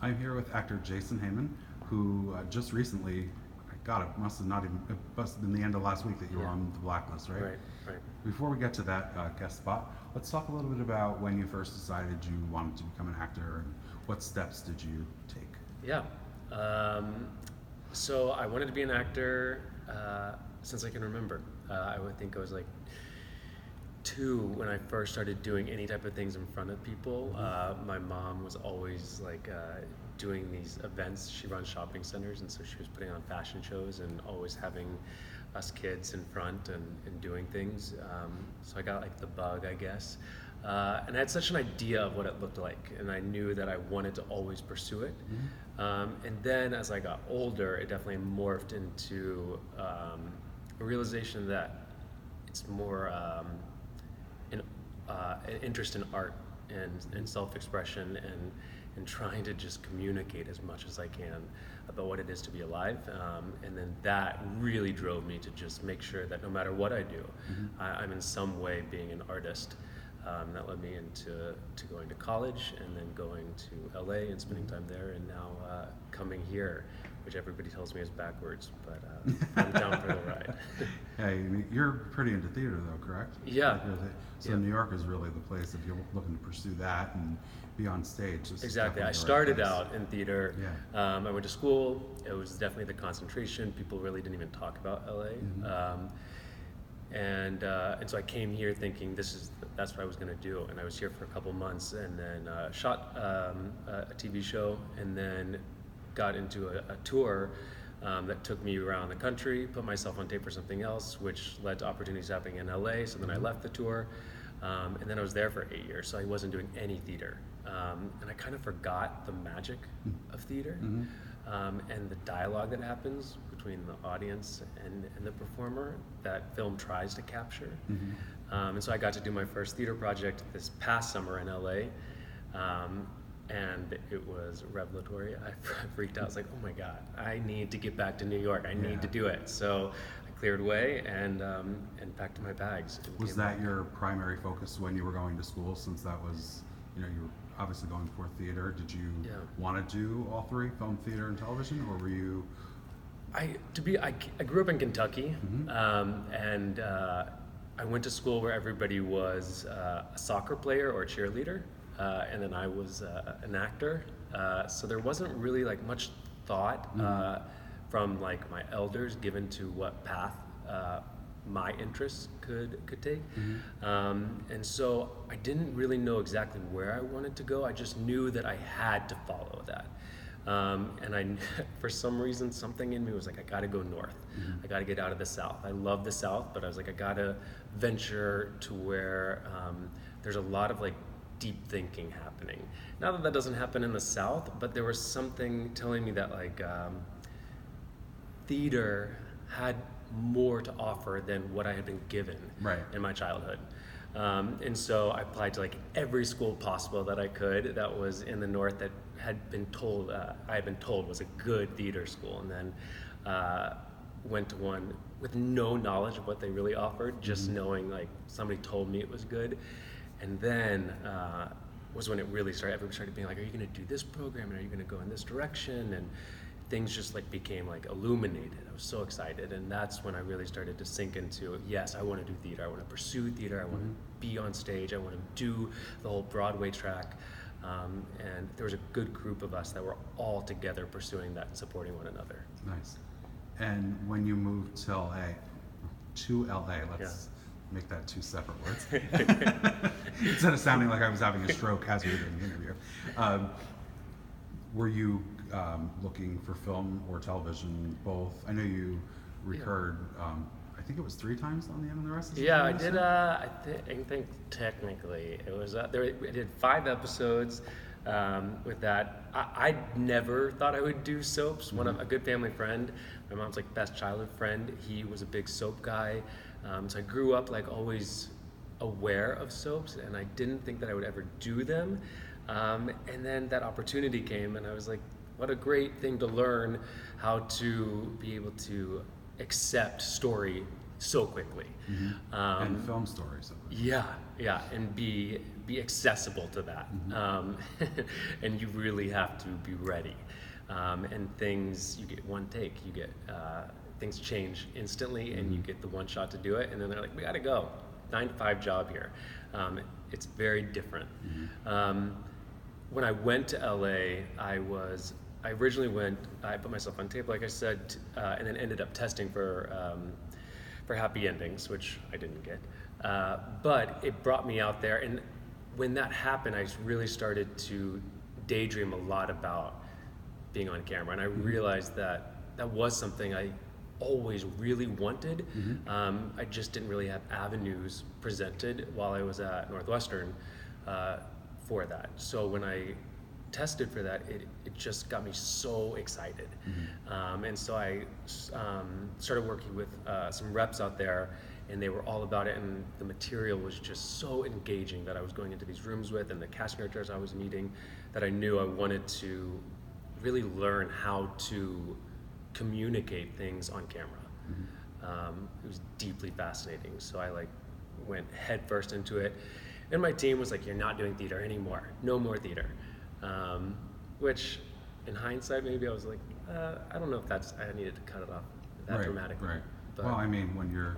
I'm here with actor Jason Heyman, who just recently, God, it must have been the end of last week that you were on the blacklist, right? Right, right. Before we get to that guest spot, let's talk a little bit about when you first decided you wanted to become an actor and what steps did you take? Yeah. Um, so I wanted to be an actor since I can remember. I would think I was like 2 when I first started doing any type of things in front of people. My mom was always like doing these events. She runs shopping centers, and so she was putting on fashion shows and always having us kids in front and doing things. So I got like the bug, I guess. And I had such an idea of what it looked like, and I knew that I wanted to always pursue it. And then as I got older, it definitely morphed into a realization that it's more an interest in art and self-expression and trying to just communicate as much as I can about what it is to be alive. And then that really drove me to just make sure that no matter what I do, I'm in some way being an artist. That led me into going to college and then going to LA and spending time there, and now coming here, which everybody tells me is backwards, but I'm down for the ride. Hey, you're pretty into theater though, correct? Yeah. Like, so Yeah. New York is really the place if you're looking to pursue that and be on stage. This is Exactly. definitely I the right started place. out in theater. Yeah. I went to school. It was definitely the concentration. People really didn't even talk about LA. And so I came here thinking that's what I was going to do. And I was here for a couple months, and then shot a TV show, and then got into a tour that took me around the country. Put myself on tape for something else, which led to opportunities happening in LA. So then I left the tour, and then I was there for 8 years. So I wasn't doing any theater, and I kind of forgot the magic of theater. And the dialogue that happens between the audience and the performer that film tries to capture. And so I got to do my first theater project this past summer in LA, and it was revelatory. I freaked out. I was like, oh my God, I need to get back to New York. I need to do it. So I cleared away and packed my bags. And Was came that back. your primary focus when you were going to school, since that was, you were obviously going for theater? Did you want to do all three, film, theater, and television, or were you? I grew up in Kentucky, and I went to school where everybody was a soccer player or a cheerleader, and then I was an actor. So there wasn't really like much thought from like my elders given to what path my interests could take. And so I didn't really know exactly where I wanted to go. I just knew that I had to follow that. And for some reason, something in me was like, I gotta go north. I gotta get out of the South. I love the South, but I was like, I gotta venture to where there's a lot of like deep thinking happening. Not that that doesn't happen in the South, but there was something telling me that like theater had more to offer than what I had been given in my childhood. And so I applied to like every school possible that I could that was in the North that had been told, I had been told was a good theater school, and then went to one with no knowledge of what they really offered, just knowing like somebody told me it was good. And then was when it really started, everybody started being like, are you gonna do this program, and are you gonna go in this direction? And things just like became like illuminated. I was so excited, and that's when I really started to sink into, yes, I want to do theater. I want to pursue theater. I want to be on stage. I want to do the whole Broadway track. And there was a good group of us that were all together pursuing that and supporting one another. Nice. And when you moved to LA, let's make that two separate words. Instead of sounding like I was having a stroke as we were doing the interview. Were you looking for film or television, both? I know you recurred, I think it was 3 times on the end of the rest of the Yeah, I did. I think technically it was. I did 5 episodes with that. I never thought I would do soaps. A good family friend, my mom's like best childhood friend. He was a big soap guy, so I grew up like always aware of soaps, and I didn't think that I would ever do them. And then that opportunity came, and I was like, what a great thing to learn how to be able to accept story so quickly. And film stories. Yeah, and be be accessible to that. And you really have to be ready. And things, you get one take, you get, things change instantly, and you get the one shot to do it, and then they're like, we gotta go, 9 to 5 job here. It's very different. When I went to LA, I originally went, I put myself on tape, like I said, and then ended up testing for happy endings, which I didn't get. But it brought me out there, and when that happened, I really started to daydream a lot about being on camera, and I realized that that was something I always really wanted. I just didn't really have avenues presented while I was at Northwestern for that. So when I tested for that, it just got me so excited. And so I started working with some reps out there, and they were all about it, and the material was just so engaging that I was going into these rooms with, and the casting directors I was meeting, that I knew I wanted to really learn how to communicate things on camera. It was deeply fascinating, so I went head first into it, and my team was like, you're not doing theater anymore, no more theater. Which in hindsight, maybe I was like, I don't know if I needed to cut it off that dramatically. Right. But, well, I mean, when you're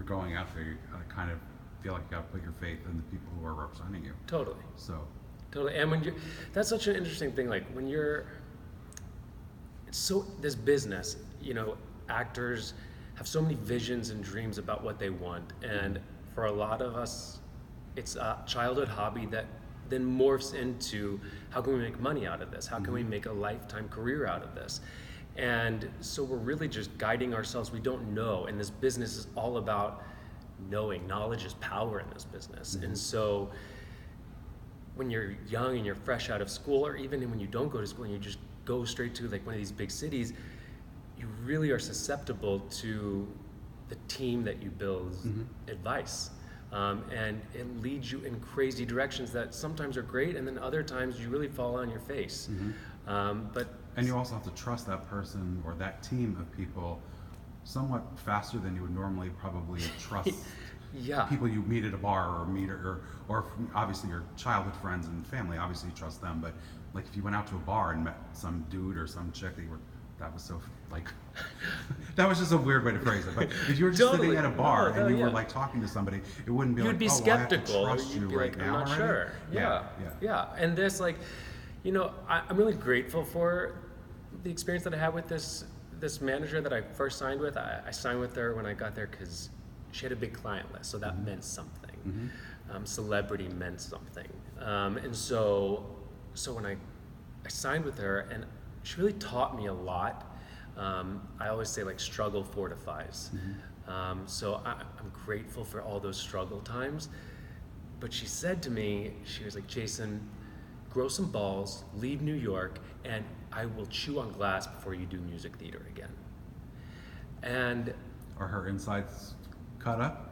going out there, you kind of feel like you got to put your faith in the people who are representing you. Totally. So. Totally, and when that's such an interesting thing. Like when this business, actors have so many visions and dreams about what they want, and for a lot of us, it's a childhood hobby that then morphs into, how can we make money out of this? How can we make a lifetime career out of this? And so we're really just guiding ourselves. We don't know, and this business is all about knowing. Knowledge is power in this business. And so when you're young and you're fresh out of school, or even when you don't go to school and you just go straight to one of these big cities, you really are susceptible to the team that you build's advice. And it leads you in crazy directions that sometimes are great, and then other times you really fall on your face. And you also have to trust that person or that team of people somewhat faster than you would normally probably trust people you meet at a bar or obviously your childhood friends and family. Obviously you trust them, but if you went out to a bar and met some dude or some chick that was so that was just a weird way to phrase it. But if you were just sitting at a bar and you were talking to somebody, it wouldn't be you'd be skeptical. I have to trust you right now. I'm not sure. Yeah. And this, I'm really grateful for the experience that I had with this manager that I first signed with. I signed with her when I got there because she had a big client list, so that meant something. Celebrity meant something. And so when I signed with her, and she really taught me a lot. I always say struggle fortifies. So I'm grateful for all those struggle times. But she said to me, she was like, Jason, grow some balls, leave New York, and I will chew on glass before you do music theater again. And are her insides cut up?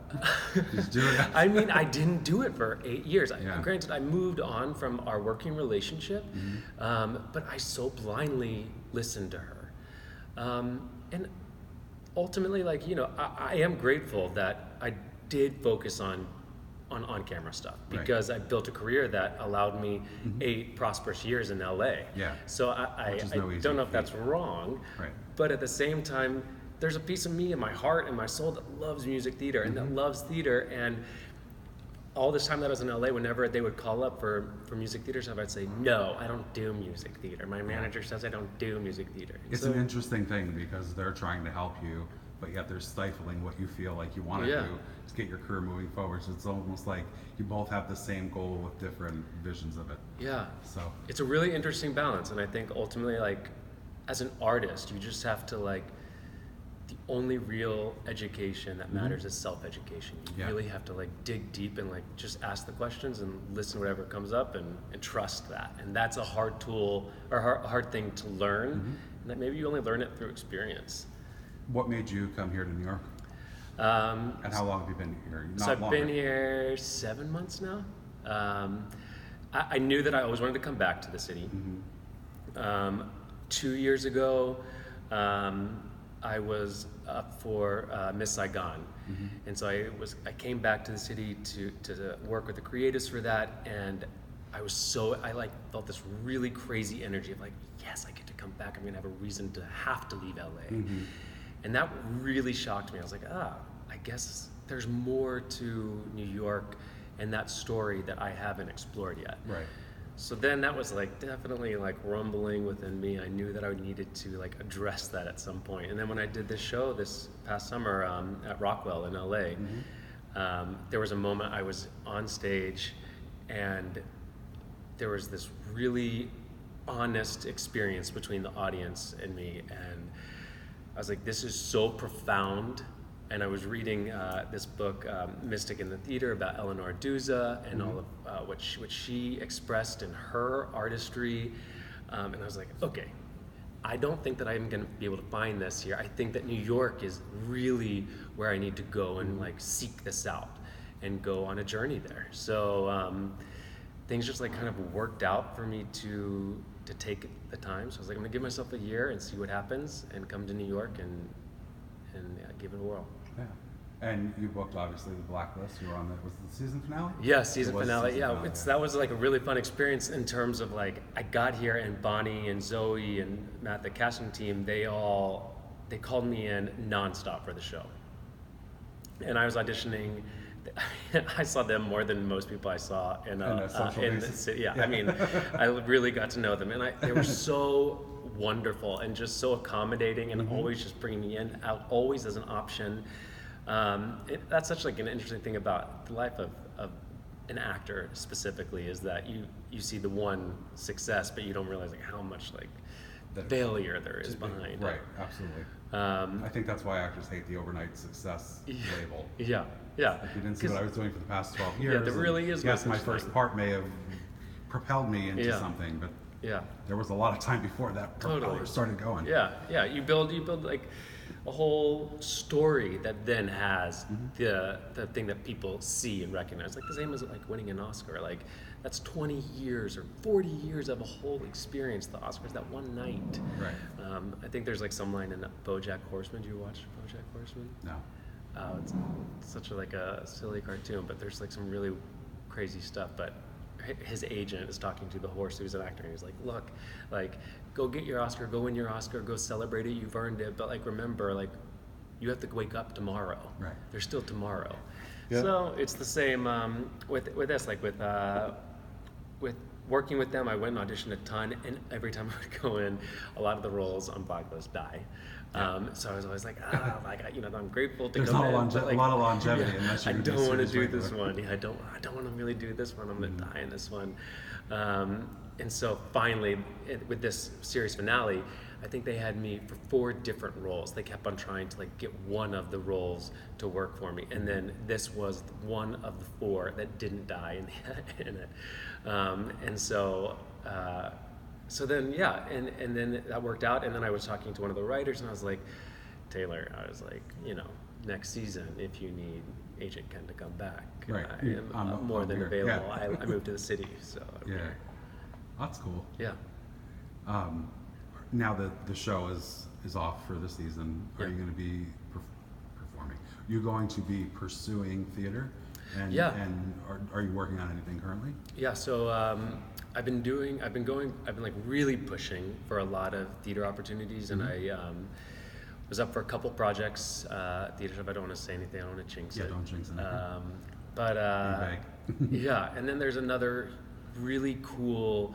Just do it. I mean, I didn't do it for 8 years. Granted, I moved on from our working relationship, but I so blindly listened to her. And ultimately, I am grateful that I did focus on on-camera stuff, because I built a career that allowed me 8 prosperous years in LA. So I don't know if that's wrong, but at the same time, there's a piece of me in my heart and my soul that loves music theater and that loves theater. And all this time that I was in LA, whenever they would call up for music theater stuff, I'd say, no, I don't do music theater. My manager says I don't do music theater. It's an interesting thing, because they're trying to help you, but yet they're stifling what you feel like you want to do to get your career moving forward. So it's almost like you both have the same goal with different visions of it. So it's a really interesting balance. And I think ultimately, as an artist, you just have to the only real education that matters is self-education. You really have to dig deep and just ask the questions and listen to whatever comes up and trust that. And that's a hard tool, or a hard thing to learn, and that maybe you only learn it through experience. What made you come here to New York? And how long have you been here? I've been here 7 months now. I knew that I always wanted to come back to the city. 2 years ago, I was up for Miss Saigon, And so I came back to the city to work with the creatives for that, and I like felt this really crazy energy of like, yes, I get to come back. I'm gonna have a reason to have to leave LA. And that really shocked me. I was like, I guess there's more to New York and that story that I haven't explored yet. Right. So then that was like definitely like rumbling within me. I knew that I needed to like address that at some point. And then when I did this show this past summer at Rockwell in LA, there was a moment I was on stage and there was this really honest experience between the audience and me. And I was like, this is so profound. And I was reading this book, Mystic in the Theater, about Eleanor Duse and all of what she expressed in her artistry. And I was like, okay, I don't think that I'm going to be able to find this here. I think that New York is really where I need to go and like seek this out and go on a journey there. So things just like kind of worked out for me to take the time. So I was like, I'm going to give myself a year and see what happens and come to New York and give it a whirl. Yeah. And you booked obviously the Blacklist. You were on was it the season finale? Yeah, season finale. Season finale. That was like a really fun experience in terms of like I got here and Bonnie and Zoe and Matt, the casting team, they called me in nonstop for the show. And I was auditioning. I saw them more than most people I saw in the city. Yeah, I mean, I really got to know them, and they were so wonderful and just so accommodating, and always just bringing me in, out always as an option. That's such like an interesting thing about the life of an actor specifically, is that you see the one success, but you don't realize like how much like failure there is behind. Right, absolutely. I think that's why actors hate the overnight success label. Yeah. If you didn't see what I was doing for the past 12 years. Yeah, there really is. Yes, my first part may have propelled me into something, but there was a lot of time before that propeller started going. Yeah. You build like a whole story that then has the thing that people see and recognize. Like the same as like winning an Oscar. Like that's 20 years or 40 years of a whole experience. The Oscars, that one night. Right. I think there's like some line in BoJack Horseman. Do you watch BoJack Horseman? No. It's such a silly cartoon, but there's like some really crazy stuff. But his agent is talking to the horse who's an actor, and he's like, look, like, go get your Oscar, go win your Oscar, go celebrate it, you've earned it, but like remember, like, you have to wake up tomorrow. Right. There's still tomorrow. Yeah. So it's the same with this, like with working with them, I went and auditioned a ton, and every time I would go in, a lot of the roles on Blacklist die. So I was always like, I'm grateful to There's go not in. A lot of longevity unless you're I don't want to do this one. I don't want to really do this one. I'm going to die in this one. And so finally, with this series finale, I think they had me for 4 different roles. They kept on trying to like get one of the roles to work for me, and then this was one of the 4 that didn't die in it. And so then and then that worked out. And then I was talking to one of the writers, and I was like, Taylor, next season, if you need Agent Ken to come back, right. I am more than available. Yeah. I moved to the city, so that's cool. Yeah. Now that the show is off for the season, are you going to be performing? Are you going to be pursuing theater? And are you working on anything currently? Yeah. So I've been like really pushing for a lot of theater opportunities, and I was up for a couple projects. Theater stuff. I don't want to say anything. I don't want to jinx it. Yeah, don't jinx anything. Yeah, and then there's another really cool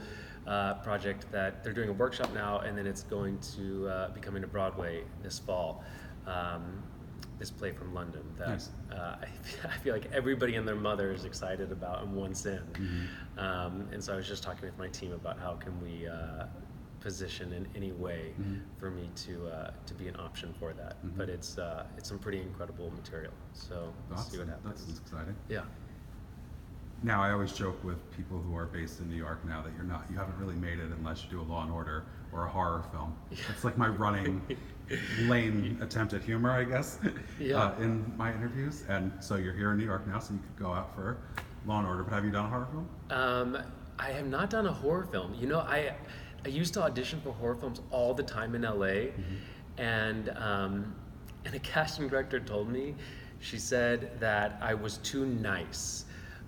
project that they're doing a workshop now, and then it's going to be coming to Broadway this fall. This play from London that nice. I feel like everybody and their mother is excited about and wants in. And so I was just talking with my team about how can we position in any way for me to be an option for that. But it's some pretty incredible material. So we'll see what happens. That's exciting. Yeah. Now, I always joke with people who are based in New York now that you haven't really made it unless you do a Law and Order or a horror film. Yeah. It's like my running lame attempt at humor, I guess, in my interviews. And so you're here in New York now, so you could go out for Law and Order. But have you done a horror film? I have not done a horror film. I used to audition for horror films all the time in LA, and a casting director told me, She said that I was too nice.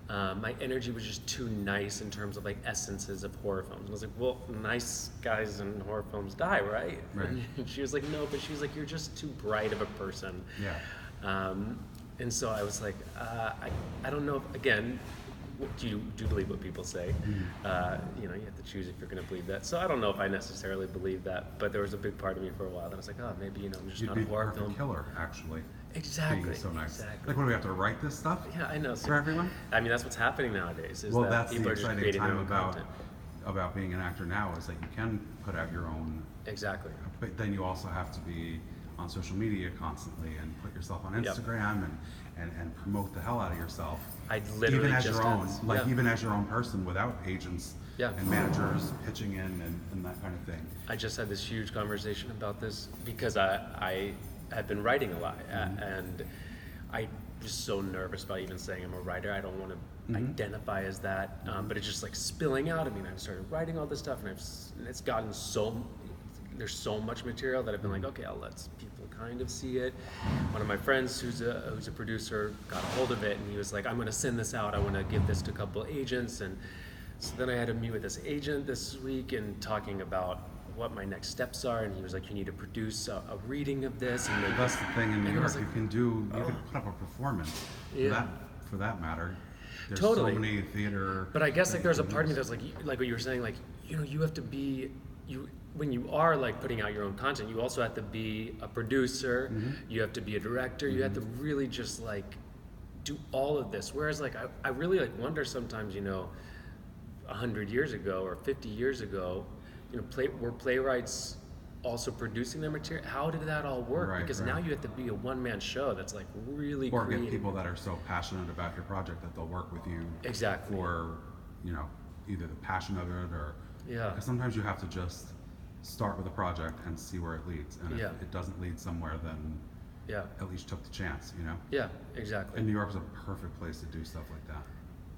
My energy was just too nice in terms of like essences of horror films. And I was like, well, nice guys in horror films die, right? Right. And she was like, no, but she's like, you're just too bright of a person. Yeah. And so I was like, I don't know. Again, do you believe what people say? You know, you have to choose if you're going to believe that. So I don't know if I necessarily believe that, but there was a big part of me for a while that I was like, oh, maybe, you know, I'm just You'd not be a a horror perfect film. killer, actually. Exactly. Being so nice. Exactly. Like, what do we have to write this stuff Yeah, I know. So, for everyone? I mean, that's what's happening nowadays. Is Well, that that's people the are just exciting creating their time own content. about being an actor now, is that you can put out your own, Exactly. but then you also have to be on social media constantly and put yourself on Yep. Instagram and promote the hell out of yourself. I literally even as just your own, did. like Yeah. even as your own person without agents Yeah. and managers pitching in and that kind of thing. I just had this huge conversation about this because I have been writing a lot, and I'm just so nervous about even saying I'm a writer. I don't want to identify as that, but it's just like spilling out. I mean, I've started writing all this stuff, and it's gotten there's so much material that I've been like, okay, I'll let people kind of see it. One of my friends who's a producer got a hold of it, and he was like, I'm going to send this out. I want to give this to a couple agents, and so then I had to meet with this agent this week and talking about what my next steps are, and he was like, you need to produce a reading of this. And then, That's the thing in New and I York, was like, you can put up a performance. Yeah. For that matter. There's Totally. so many theater. But I guess like there's a things. part of me that's like what you were saying, like, you know, you have to be when you are like putting out your own content, you also have to be a producer, you have to be a director, you have to really just like do all of this. Whereas like I really like wonder sometimes, you know, 100 years ago or 50 years ago, you know, were playwrights also producing their material? How did that all work? Right, because right. now you have to be a one-man show that's like really Or creative. get people that are so passionate about your project that they'll work with you. Exactly. For, you know, either the passion of it or. Yeah. Because sometimes you have to just start with a project and see where it leads. And Yeah. if it doesn't lead somewhere, then Yeah. at least took the chance, you know? Yeah, exactly. And New York's a perfect place to do stuff like that.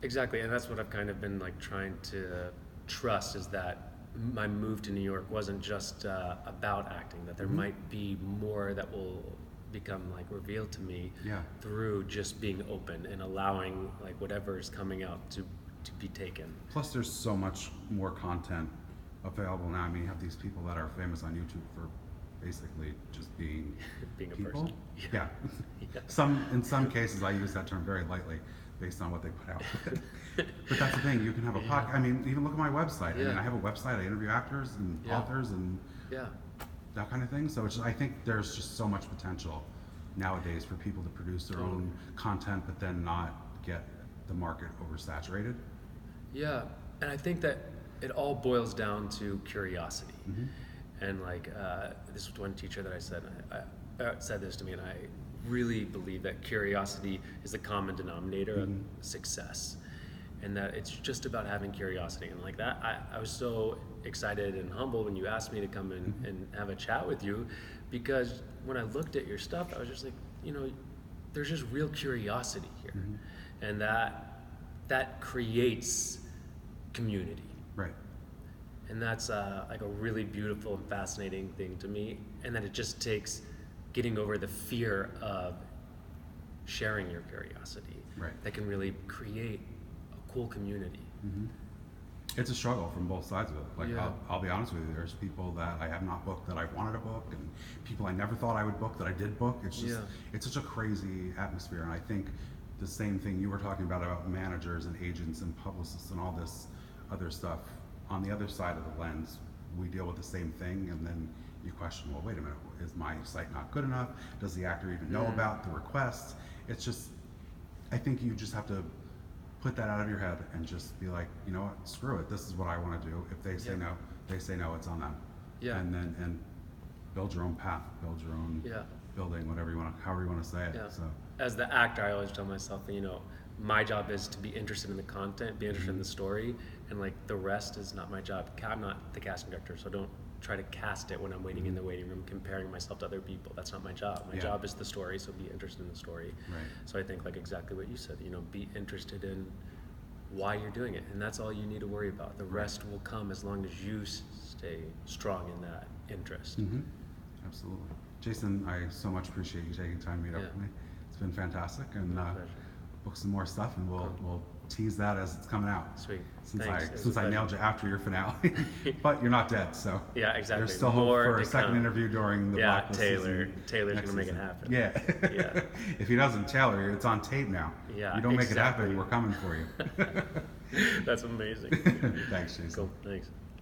Exactly, and that's what I've kind of been like trying to trust, is that my move to New York wasn't just about acting, that there might be more that will become like revealed to me Yeah. through just being open and allowing like whatever is coming out to be taken. Plus, there's so much more content available now. I mean, you have these people that are famous on YouTube for basically just being Being a people. person. Yeah. Yeah. In some cases, I use that term very lightly, based on what they put out. But that's the thing. You can have a podcast. I mean, even look at my website. I mean, Yeah. I have a website. I interview actors and Yeah. authors and Yeah, that kind of thing. So I think there's just so much potential nowadays for people to produce their own content, but then not get the market oversaturated. yeah, and I think that it all boils down to curiosity. And like this was one teacher that I said this to me, and I really believe that curiosity is the common denominator of success, and that it's just about having curiosity. And like that, I was so excited and humbled when you asked me to come in and have a chat with you, because when I looked at your stuff, I was just like, you know, there's just real curiosity here, and that creates community. Right. And that's like a really beautiful and fascinating thing to me. And that it just takes getting over the fear of sharing your curiosity. Right. That can really create a cool community. It's a struggle from both sides of it. Like, Yeah. I'll be honest with you, there's people that I have not booked that I wanted to book, and people I never thought I would book that I did book. It's just, it's such a crazy atmosphere. And I think the same thing you were talking about managers and agents and publicists and all this other stuff, on the other side of the lens, we deal with the same thing, and then you question, well, wait a minute, is my site not good enough? Does the actor even know about the requests? It's just, I think you just have to put that out of your head and just be like, you know what, screw it, this is what I want to do. If they say no, they say no, it's on them. Yeah. And build your own path, build your own building, whatever you want, however you want to say it. Yeah. So As the actor, I always tell myself that, you know, my job is to be interested in the content, be interested in the story, and like the rest is not my job. I'm not the casting director, so don't try to cast it when I'm waiting in the waiting room, comparing myself to other people. That's not my job. My job is the story, so be interested in the story. Right. So I think like exactly what you said, you know, be interested in why you're doing it, and that's all you need to worry about. The rest will come as long as you stay strong in that interest. Absolutely. Jason, I so much appreciate you taking time to meet up Yeah. with me. It's It's been fantastic, and My pleasure. book some more stuff, and we'll tease that as it's coming out. Sweet. Since Thanks. It was since a I nailed pleasure. you after your finale, but you're not dead, so Yeah, exactly. there's still More hope for to a second come. interview during the Yeah, Blacklist Taylor. season Taylor's next gonna make it season. happen. Yeah. Yeah. If he doesn't, Taylor, it's on tape now. Yeah, You don't make it exactly. happen, we're coming for you. That's amazing. Thanks, Jason. Cool. Thanks.